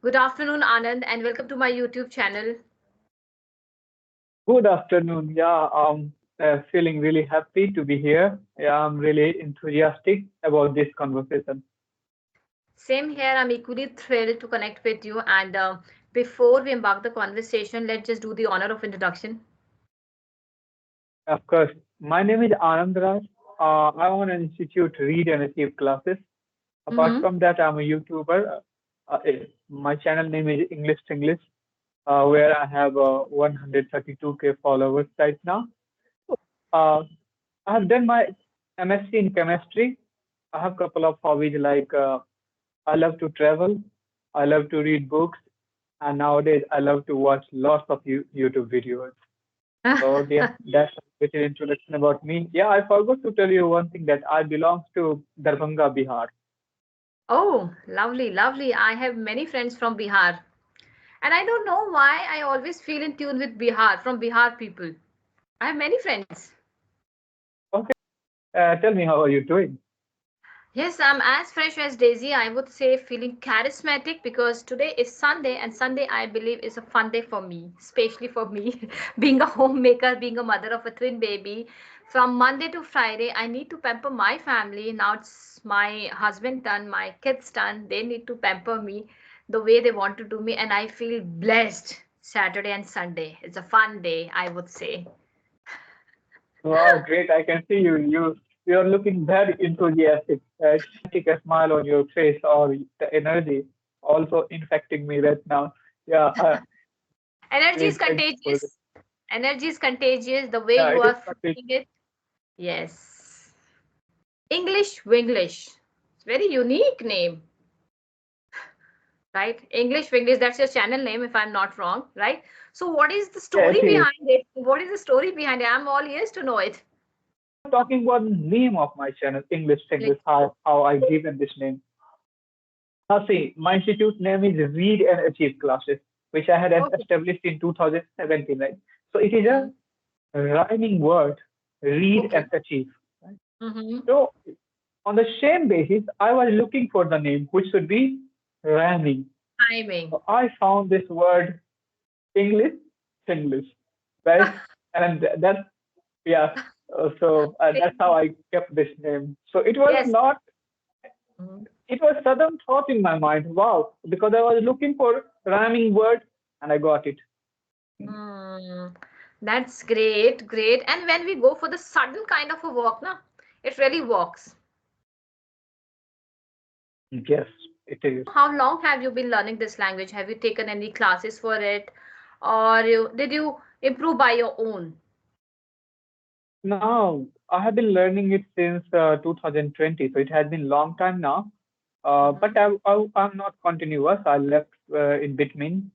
Good afternoon, Anand, and welcome to my YouTube channel. Good afternoon. Feeling really happy to be here. Yeah, I'm really enthusiastic about this conversation. Same here, I'm equally thrilled to connect with you. And before we embark the conversation, let's just do the honor of introduction. Of course, my name is Anand Raj. I own an institute, Read and Achieve classes. Apart Mm-hmm. from that, I'm a YouTuber. My channel name is English, where I have 132K followers right now. Uh, I have done my MSc in chemistry. I have a couple of hobbies like I love to travel, I love to read books, and nowadays I love to watch lots of YouTube videos. So yeah, that's a little introduction about me. Yeah, I forgot to tell you one thing that I belong to Darbhanga, Bihar. Oh, lovely, lovely. I have many friends from Bihar. And I don't know why I always feel in tune with Bihar, from Bihar people. I have many friends. Okay, tell me how are you doing? Yes, I'm as fresh as Daisy. I would say feeling charismatic because today is Sunday, and Sunday I believe is a fun day for me, especially for me, being a homemaker, being a mother of a twin baby. From Monday to Friday, I need to pamper my family. Now it's my husband turn, my kids turn. They need to pamper me the way they want to do me, and I feel blessed. Saturday and Sunday. It's a fun day, I would say. Wow, great! I can see you're looking very enthusiastic. It's take a smile on your face or the energy also infecting me right now. Yeah, Energy is really thankful. contagious. Energy is contagious. The way Yeah, you it is are complete. feeling it. Yes. English Winglish. It's very unique name, right? English Winglish, that's your channel name if I'm not wrong, right? So what is the Yeah, story it is. behind it? What is the story behind it? I'm all ears to know it. Talking about the name of my channel, English, how I given this name. Now see, my institute name is Read and Achieve Classes, which I had Okay. established in 2017, right? So it is Mm-hmm. a rhyming word, read Okay. and achieve. Right? Mm-hmm. So on the same basis, I was looking for the name which should be rhyming. Timing. So I found this word English, English, right? And that's yeah. That's how I kept this name. So it was Yes. not. Mhm. It was sudden thought in my mind. Wow, because I was looking for rhyming word and I got it. Hmm. That's great, great. And when we go for the sudden kind of a walk, na, it really works. Yes, it is. How long have you been learning this language? Have you taken any classes for it, or did you improve by your own? Now I have been learning it since 2020, so it has been long time now. But Mm-hmm. I'm not continuous. I left in between.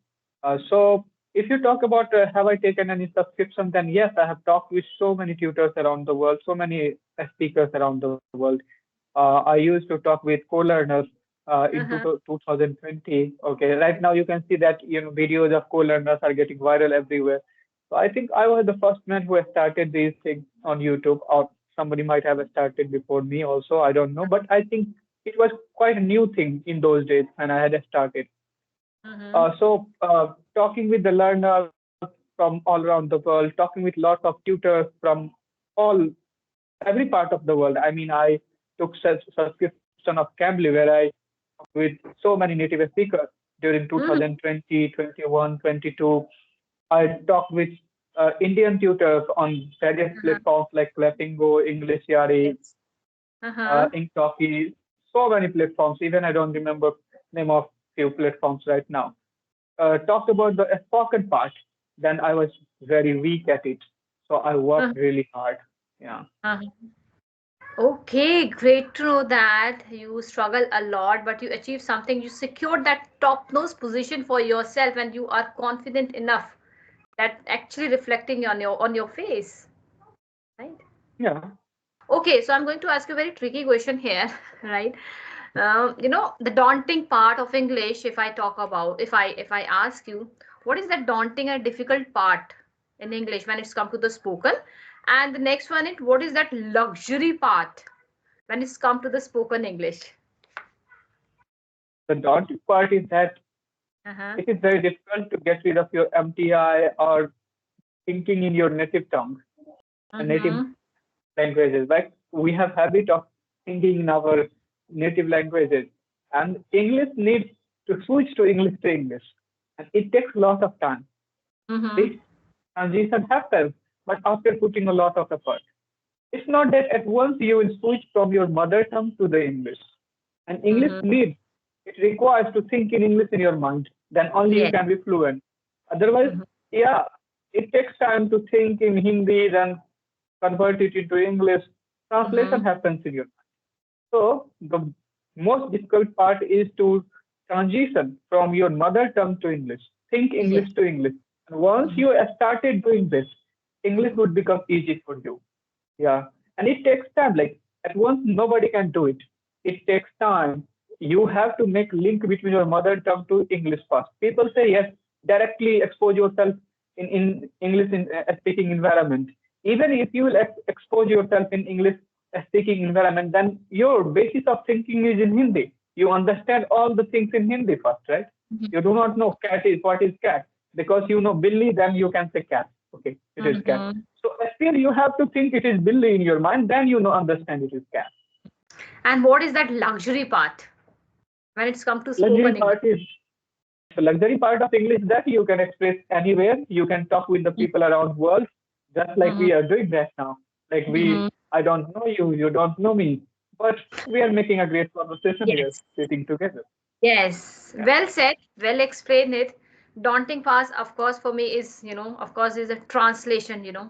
So if you talk about have I taken any subscription, then yes, I have talked with so many tutors around the world, so many speakers around the world. I used to talk with co-learners in Uh-huh. 2020. Okay, right now you can see that videos of co-learners are getting viral everywhere. So I think I was the first man who has started these things on YouTube, or somebody might have started before me also. I don't know, but I think it was quite a new thing in those days when I had started. Mm-hmm. Talking with the learners from all around the world, talking with lots of tutors from all every part of the world. I mean, I took subscription of Cambly where I talked with so many native speakers during Mm-hmm. 2020, 21, 22. I talked with Indian tutors on various Uh-huh. platforms like Clappingo, English Yari, Yes. Uh-huh. Inktoki, so many platforms. Even I don't remember name of few platforms right now. Talked about the spoken part. Then I was very weak at it, so I Uh-huh. worked really hard. Yeah. Uh-huh. Okay, great to know that you struggle a lot, but you achieve something. You secured that top-notch position for yourself, and you are confident enough that actually reflecting on your face, right? Yeah. Okay, so I'm going to ask you a very tricky question here, right? The daunting part of English, if I talk about, if I ask you, what is the daunting and difficult part in English when it's come to the spoken? And the next one is what is that luxury part when it's come to the spoken English? The daunting part is that Uh-huh. It is very difficult to get rid of your MTI or thinking in your native tongue and native Mm-hmm. languages. Like we have habit of thinking in our native languages, and English needs to switch to English, and it takes a lot of time. This Mm-hmm. transition happens, but after putting a lot of effort. It's not that at once you will switch from your mother tongue to the English. And English Mm-hmm. needs, it requires to think in English in your mind. Then only you Yes. can be fluent. Otherwise, Mm-hmm. yeah, it takes time to think in Hindi, then convert it into English. Translation Mm-hmm. happens in your mind. So the most difficult part is to transition from your mother tongue to English. Think Yes. English to English. And once Mm-hmm. you started doing this, English Mm-hmm. would become easy for you. Yeah. And it takes time. Like at once, nobody can do it. It takes time. You have to make link between your mother tongue to English first. People say yes, directly expose yourself in English in a speaking environment. Even if you will expose yourself in English speaking environment, then your basis of thinking is in Hindi. You understand all the things in Hindi first, right? You do not know cat is what is cat. Because you know Billy, then you can say cat. Okay, it is cat. Mm-hmm. So still you have to think it is Billy in your mind, then you know understand it is cat. And what is that luxury part when it's come to Luxury spoken English? part is the luxury part of English that you can express anywhere. You can talk with the people around world, just like Mm-hmm. we are doing that now. Like Mm-hmm. I don't know you, you don't know me, but we are making a great conversation here, Yes. sitting together. Yes, Yeah, well said, well explained it. Daunting part, of course, for me is, of course, is a translation.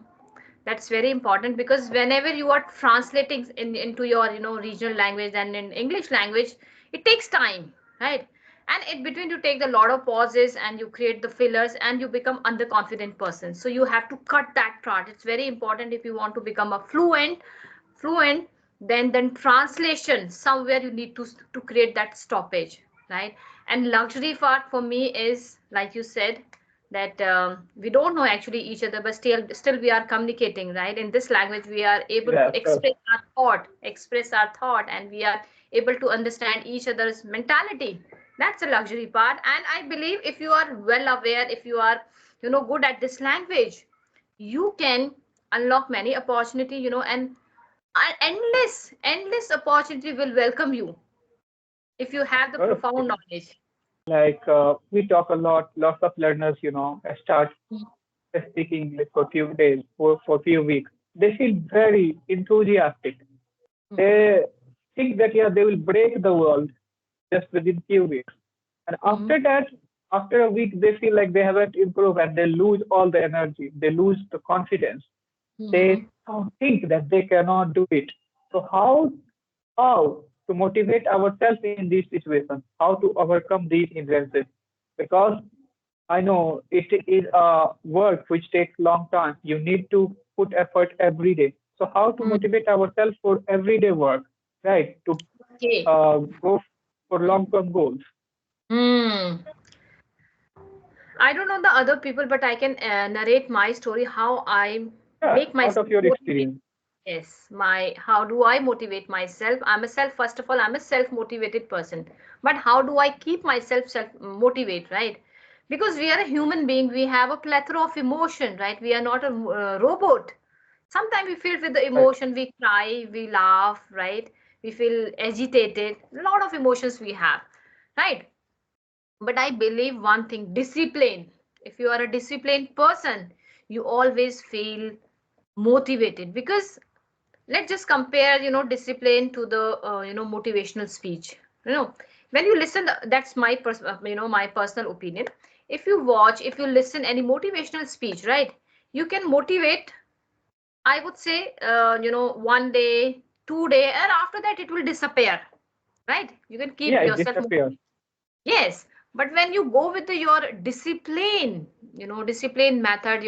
That's very important because whenever you are translating into your, regional language and in English language, it takes time, right? And in between you take a lot of pauses and you create the fillers and you become underconfident person. So you have to cut that part. It's very important if you want to become a fluent, then translation somewhere you need to create that stoppage, right? And luxury part for me is like you said that we don't know actually each other, but still we are communicating, right? In this language we are able yeah, to of course. express our thought, and we are able to understand each other's mentality. That's a luxury part, and I believe if you are well aware, if you are good at this language, you can unlock many opportunity, and endless opportunity will welcome you if you have the Of profound course. knowledge. Like we talk a lot, lots of learners, start speaking English for few days, for few weeks. They feel very enthusiastic. Mm-hmm. They think that yeah, they will break the world just within few weeks. And Mm-hmm. after that, after a week, they feel like they haven't improved and they lose all the energy. They lose the confidence. They Mm-hmm. think that they cannot do it. So how to motivate ourselves in these situations? How to overcome these hindrances? Because I know it is a work which takes long time. You need to put effort every day. So how to Mm-hmm. motivate ourselves for everyday work, right? To Okay. go for long-term goals. Hmm. I don't know the other people, but I can narrate my story how I Yeah, make out myself of your motivate. experience. Yes, how do I motivate myself? First of all, I'm a self-motivated person. But how do I keep myself self-motivate, right? Because we are a human being, we have a plethora of emotion, right? We are not a robot. Sometimes we feel with the Right. emotion, we cry, we laugh, right? We feel agitated. A lot of emotions we have, right? But I believe one thing, discipline. If you are a disciplined person, you always feel motivated because let's just compare discipline to the motivational speech. When you listen, that's my personal opinion. If you listen any motivational speech, right, you can motivate, I would say, 1 day, 2 day, and after that it will disappear, right? You can keep Yeah, it yourself disappears. motivated. Yes, but when you go with your discipline, discipline method,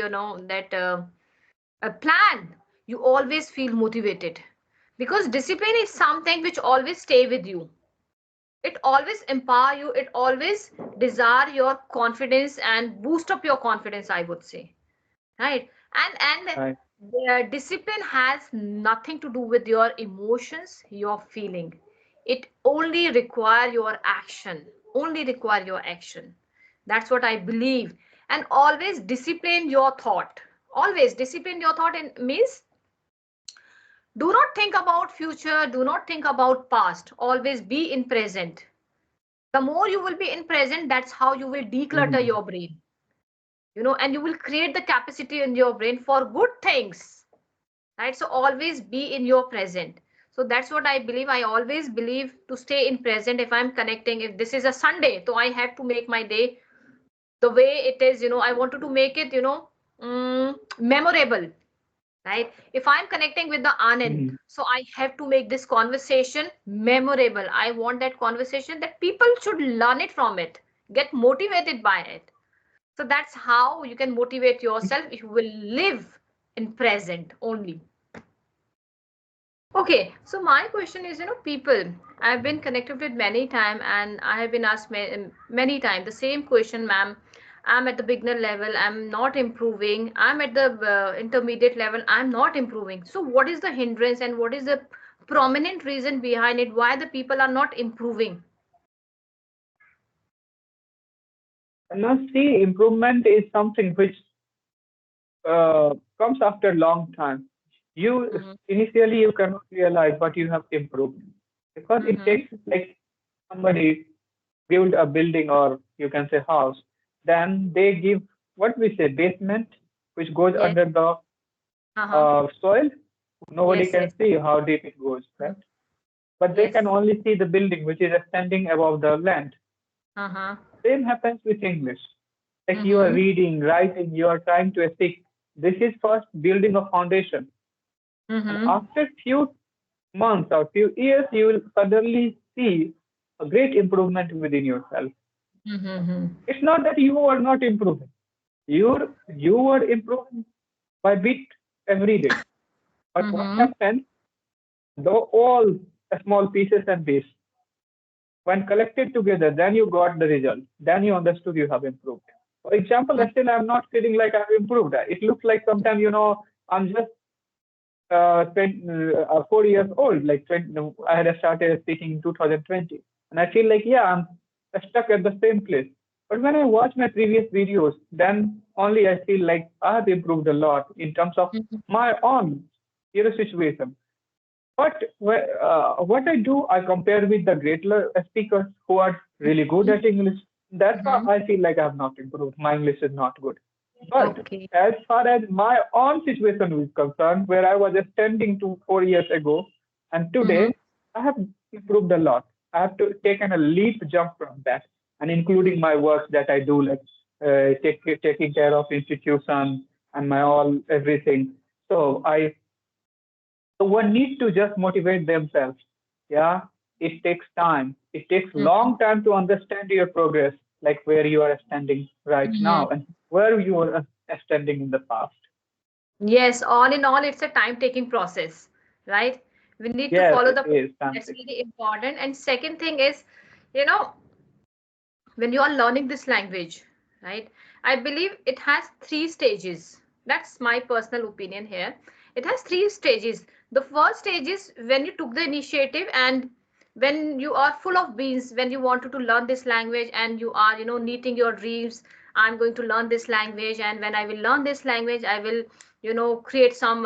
that a plan, you always feel motivated because discipline is something which always stay with you. It always empower you. It always desire your confidence and boost up your confidence, I would say, right? And Right. the discipline has nothing to do with your emotions, your feeling. It only require your action. Only require your action. That's what I believe. And always discipline your thought. Always discipline your thought and means do not think about future, do not think about past. Always be in present. The more you will be in present, that's how you will declutter Mhm. your brain. And you will create the capacity in your brain for good things, right? So always be in your present. So that's what I believe. I always believe to stay in present. If I'm connecting, if this is a Sunday, so I have to make my day the way it is. I wanted to make it memorable, right? If I'm connecting with the Anand, Mhm. so I have to make this conversation memorable. I want that conversation that people should learn it from it, get motivated by it. So that's how you can motivate yourself if you will live in present only. Okay, so my question is, people, I've been connected with many time and I have been asked many times the same question, ma'am. I'm at the beginner level, I'm not improving. I'm at the intermediate level, I'm not improving. So what is the hindrance and what is the prominent reason behind it? Why the people are not improving? And now, see, improvement is something which comes after a long time. You Mm-hmm. initially you cannot realize what you have improved because it Mm-hmm. takes like somebody build a building or you can say house, then they give what we say basement, which goes Yes. under the Uh-huh. soil. Nobody Yes, can yes. see how deep it goes, right? But they can Yes. only see the building which is standing above the land. Uh-huh. Same happens with English. Like you are Mm-hmm. reading, writing, you are trying to speak. This is first building a foundation. And Mm-hmm. after few months or few years, you will suddenly see a great improvement within yourself. Mm-hmm. It's not that you are not improving. You were improving by bit every day. But what Mm-hmm. happened, though all small pieces and bits, when collected together, then you got the result. Then you understood you have improved. For example, still I'm not feeling like I've improved. It looks like sometimes, I'm just 4 years old. Like 20, no, I had started speaking in 2020, and I feel like yeah, I'm stuck at the same place. But when I watch my previous videos, then only I feel like I have improved a lot in terms of Mm-hmm. my own situation. But what I do, I compare with the great speakers who are really good at English. That's why Mm-hmm. I feel like I have not improved. My English is not good. But Okay. as far as my own situation is concerned, where I was standing to 4 years ago, and Mm-hmm. today I have improved a lot. I have to taken a leap jump from that, and including my work that I do, like taking care of institution and my all everything. So one needs to just motivate themselves. Yeah, it takes time. It takes Mm-hmm. long time to understand your progress, like where you are standing right Mm-hmm. now and where you were standing in the past. Yes, all in all, it's a time-taking process, right? We need to Yes, follow it the process. is That's something. really important. And second thing is, you know, when you are learning this language, right? I believe it has three stages. That's my personal opinion here. It has three stages. The first stage is when you took the initiative and when you are full of beans, when you wanted to learn this language and you are, knitting your dreams. I'm going to learn this language, and when I will learn this language, I will, create some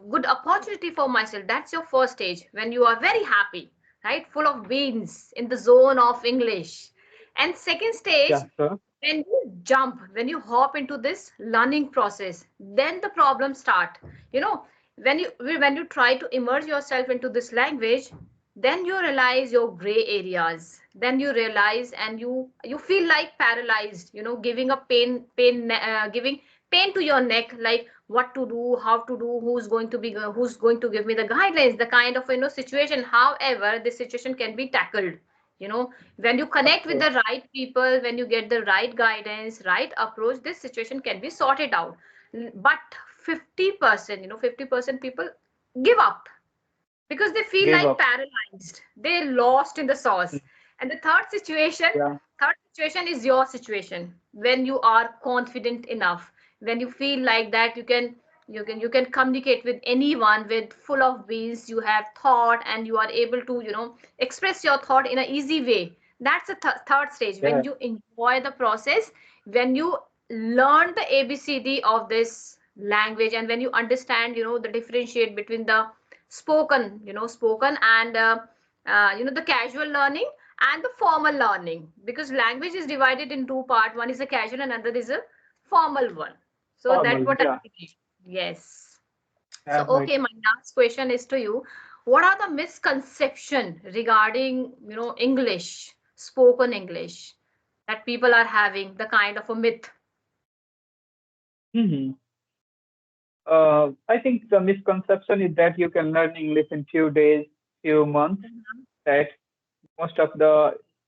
good opportunity for myself. That's your first stage when you are very happy, right? Full of beans in the zone of English. And second stage, Yeah, sir. when you jump, when you hop into this learning process, then the problems start. You know, when you try to immerse yourself into this language, then you realize your gray areas. Then you realize and you feel like paralyzed. Giving a giving pain to your neck, like what to do, how to do, who's going to give me the guidelines, the kind of situation. However, this situation can be tackled when you Yeah, connect with sir. the right people, when you get the right guidance, right approach, this situation can be sorted out. But 50%, 50% people give up because they feel Give like up. paralyzed, they lost in the sauce. And the Yeah. third situation is your situation when you are confident enough, when you feel like that you can communicate with anyone with full of beans, you have thought and you are able to express your thought in an easy way. That's the third stage when Yeah. you enjoy the process, when you learn the ABCD of this language, and when you understand, the differentiate between the spoken and the casual learning and the formal learning, because language is divided in two part. One is a casual and another is a formal one. So that's Formal, what I yeah, believe. Yes. So, yeah, right. okay, my last question is to you. What are the misconception regarding, English, spoken English, that people are having, the kind of a myth? Hmm. I think the misconception is that you can learn English in few days, few months. Mhm, That most of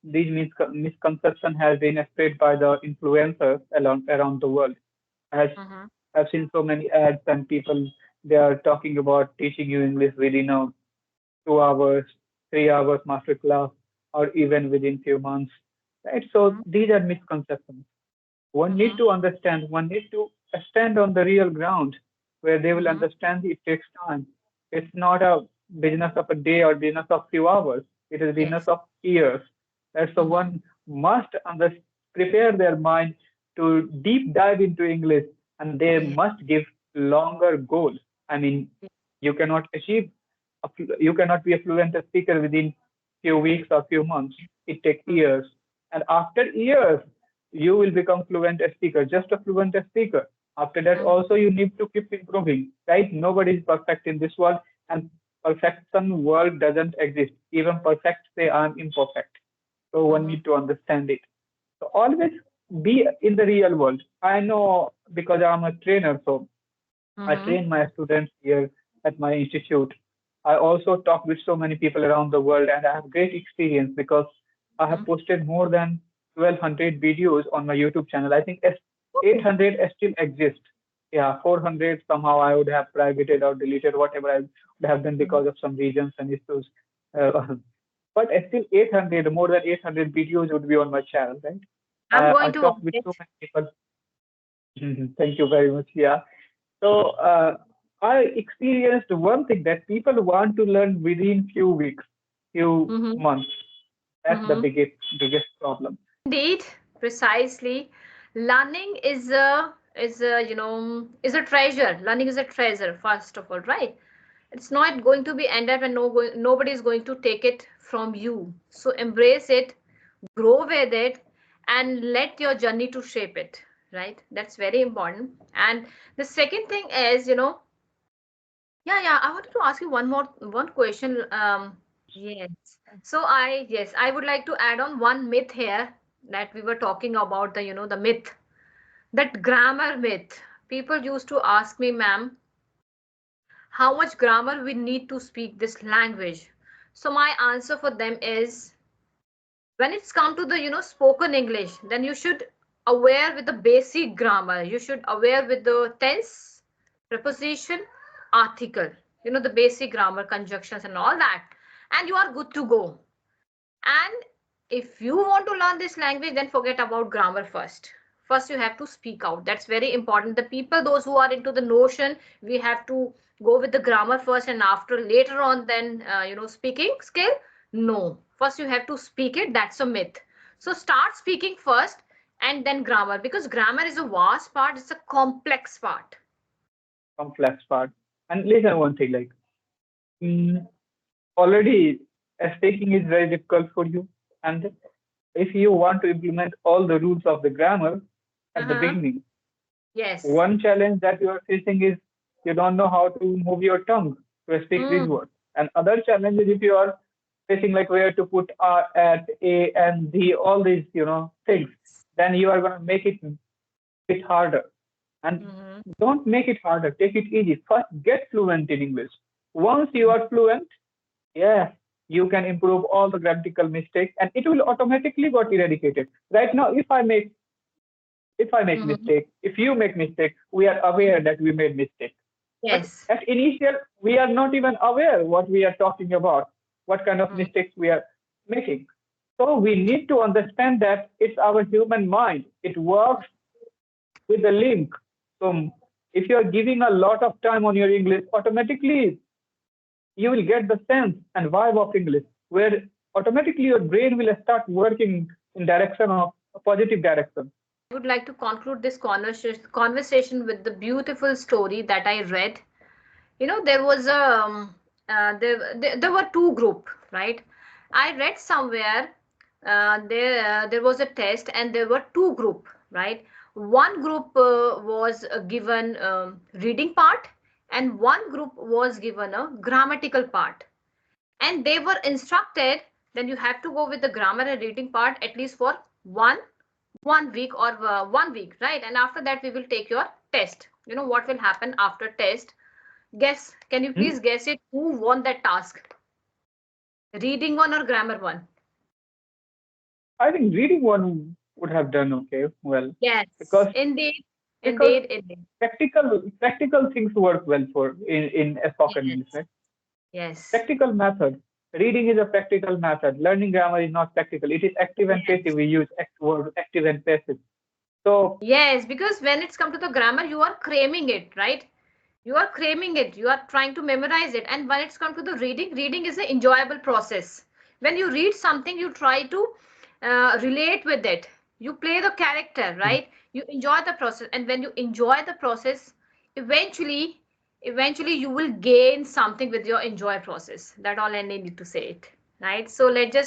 these misconception has been spread by the influencers around the world. As mhm, I've seen so many ads and people they are talking about teaching you English within 2 hours, 3 hours master class, or even within few months. Right? So mhm, these are misconceptions. One need mhm, to understand, one need to stand on the real ground where they will mhm. understand it takes time. It's not a business of a day or business of few hours. It is a business Yes. of years. That's the Mhm, one must prepare their mind to deep dive into English, and they yes. must give longer goal. I mean, Yes. you cannot achieve, you cannot be a fluent speaker within few weeks or few months. It takes Mhm, years, and after years, you will become fluent speaker, just a fluent speaker. After that, mhm, also you need to keep improving, right? Nobody is perfect in this world, and perfection world doesn't exist. Even perfect say I'm imperfect. So one mhm, need to understand it. So always be in the real world. I know because I'm a trainer, so I mhm, train my students here at my institute. I also talk with so many people around the world, and I have great experience because I have mhm. posted more than 1,200 videos on my YouTube channel. I think Oh. 800 still exist. Yeah, 400 somehow I would have privated or deleted whatever I would have done Mhm. because of some reasons and issues. Uh, but still 800, more than 800 videos would be on my channel, right? I'm I going to watch talk with it. so many people. Thank you very much. Yeah. So I experienced one thing that people want to learn within few weeks, few Mhm, months. That's the mhm. biggest problem. Indeed, precisely. Learning is a treasure. Learning is a treasure, first of all, right? It's not going to be end up, and nobody is going to take it from you. So embrace it, grow with it, and let your journey to shape it, right? That's very important. And the second thing is, yeah, yeah, I wanted to ask you one question. Yes. So I would like to add on one myth here, that we were talking about, the myth, that grammar myth. People used to ask me, ma'am, how much grammar we need to speak this language. So my answer for them is, when it's come to the, spoken English, then you should aware with the basic grammar. You should aware with the tense, preposition, article, the basic grammar, conjunctions and all that, and you are good to go. And if you want to learn this language, then forget about grammar first. First, you have to speak out. That's very important. The people, those who are into the notion, we have to go with the grammar first, and after later on, then speaking skill. No, first you have to speak it. That's a myth. So start speaking first, and then grammar, because grammar is a vast part. It's a complex part. Complex part. And listen one thing, like mm, already speaking is very difficult for you. And if you want to implement all the rules of the grammar at the Uh-huh. beginning, Yes. one challenge that you are facing is you don't know how to move your tongue to speak these Mm. words. And other challenge is if you are facing like where to put R at A and D, all these, things, then you are going to make it bit harder. And Mm-hmm. don't make it harder. Take it easy. First, get fluent in English. Once you are fluent, yes, you can improve all the grammatical mistakes and it will automatically got eradicated. Right now, if I make Mm-hmm. mistake, if you make mistake, we are aware that we made mistake. But Yes. at initial, we are not even aware what we are talking about, what kind of Mm-hmm. mistakes we are making. So we need to understand that it's our human mind. It works with the link. So if you are giving a lot of time on your English, automatically you will get the sense and vibe of English, where automatically your brain will start working in direction of a positive direction. would like to conclude this conversation with the beautiful story that I read. There was a there were two group, right? I read somewhere, there was a test and there were two group, right? One group was given reading part, and one group was given a grammatical part, and they were instructed, then you have to go with the grammar and reading part at least for one week or 1 week, right? And after that we will take your test. What will happen after test? Guess, can you Hmm? please guess it? Who won that task? Reading one or grammar one? I think reading one would have done okay, well, Yes, because indeed, because indeed, indeed. practical things work well for in a spoken English, Yes, right? yes, Practical method. Reading is a practical method. Learning grammar is not practical. It is active and passive. yes. We use word active and passive. So, Yes, because when it's come to the grammar, you are cramming it, right? You are cramming it. You are trying to memorize it. And when it's come to the reading, reading is an enjoyable process. When you read something, you try to relate with it. You play the character, right? You enjoy the process. And when you enjoy the process, eventually, eventually you will gain something with your enjoy process. That all I need to say it, right? So let's just